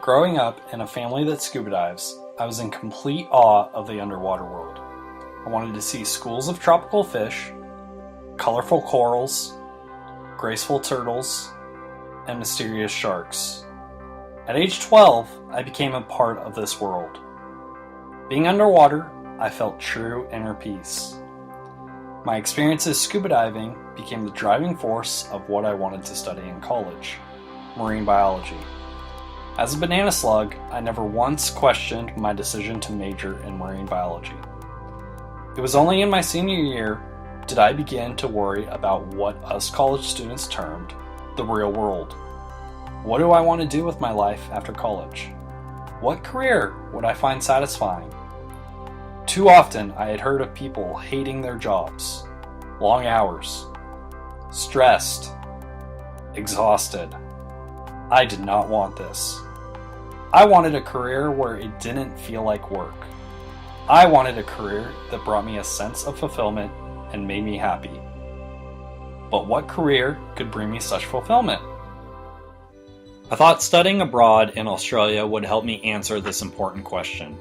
Growing up in a family that scuba dives, I was in complete awe of the underwater world. I wanted to see schools of tropical fish, colorful corals, graceful turtles, and mysterious sharks. At age 12, I became a part of this world. Being underwater, I felt true inner peace. My experiences scuba diving became the driving force of what I wanted to study in college, marine biology. As a banana slug, I never once questioned my decision to major in marine biology. It was only in my senior year did I begin to worry about what us college students termed the real world. What do I want to do with my life after college? What career would I find satisfying? Too often I had heard of people hating their jobs, long hours, stressed, exhausted. I did not want this. I wanted a career where it didn't feel like work. I wanted a career that brought me a sense of fulfillment and made me happy. But what career could bring me such fulfillment? I thought studying abroad in Australia would help me answer this important question.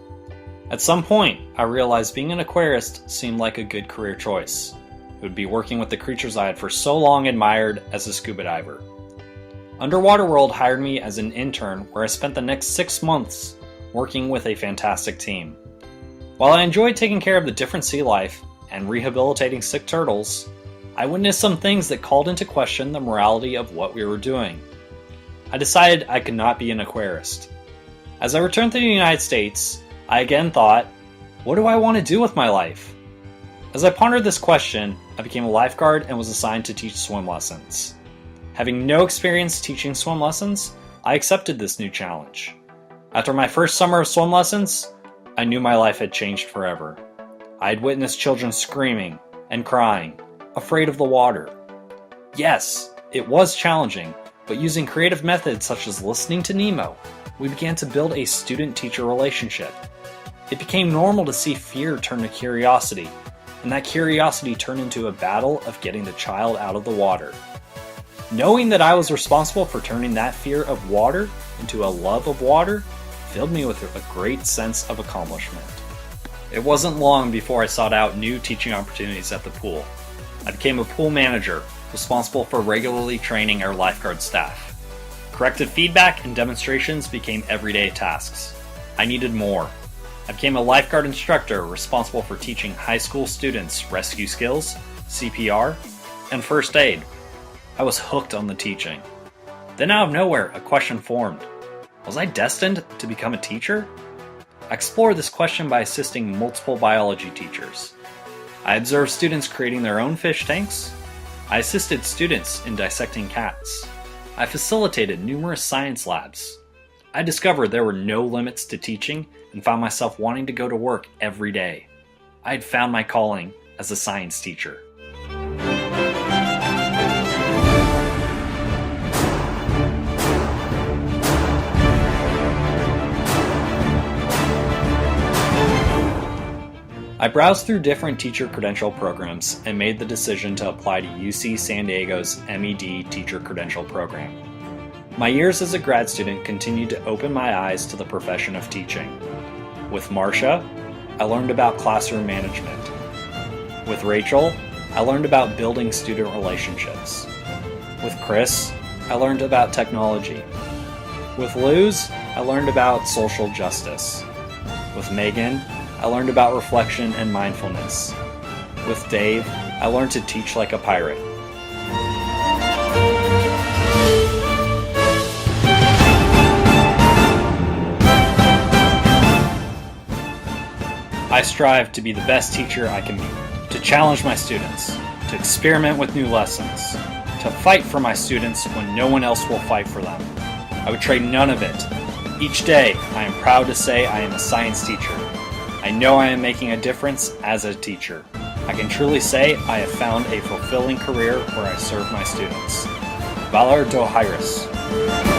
At some point, I realized being an aquarist seemed like a good career choice. It would be working with the creatures I had for so long admired as a scuba diver. Underwater World hired me as an intern where I spent the next 6 months working with a fantastic team. While I enjoyed taking care of the different sea life and rehabilitating sick turtles, I witnessed some things that called into question the morality of what we were doing. I decided I could not be an aquarist. As I returned to the United States, I again thought, what do I want to do with my life? As I pondered this question, I became a lifeguard and was assigned to teach swim lessons. Having no experience teaching swim lessons, I accepted this new challenge. After my first summer of swim lessons, I knew my life had changed forever. I had witnessed children screaming and crying, afraid of the water. Yes, it was challenging, but using creative methods such as listening to Nemo, we began to build a student-teacher relationship. It became normal to see fear turn to curiosity, and that curiosity turned into a battle of getting the child out of the water. Knowing that I was responsible for turning that fear of water into a love of water filled me with a great sense of accomplishment. It wasn't long before I sought out new teaching opportunities at the pool. I became a pool manager, responsible for regularly training our lifeguard staff. Corrective feedback and demonstrations became everyday tasks. I needed more. I became a lifeguard instructor responsible for teaching high school students rescue skills, CPR, and first aid. I was hooked on the teaching. Then out of nowhere, a question formed. Was I destined to become a teacher? I explored this question by assisting multiple biology teachers. I observed students creating their own fish tanks. I assisted students in dissecting cats. I facilitated numerous science labs. I discovered there were no limits to teaching and found myself wanting to go to work every day. I had found my calling as a science teacher. I browsed through different teacher credential programs and made the decision to apply to UC San Diego's MED Teacher Credential Program. My years as a grad student continued to open my eyes to the profession of teaching. With Marcia, I learned about classroom management. With Rachel, I learned about building student relationships. With Chris, I learned about technology. With Luz, I learned about social justice. With Megan, I learned about reflection and mindfulness. With Dave, I learned to teach like a pirate. I strive to be the best teacher I can be, to challenge my students, to experiment with new lessons, to fight for my students when no one else will fight for them. I would trade none of it. Each day, I am proud to say I am a science teacher. I know I am making a difference as a teacher. I can truly say I have found a fulfilling career where I serve my students. Valar Dohairis.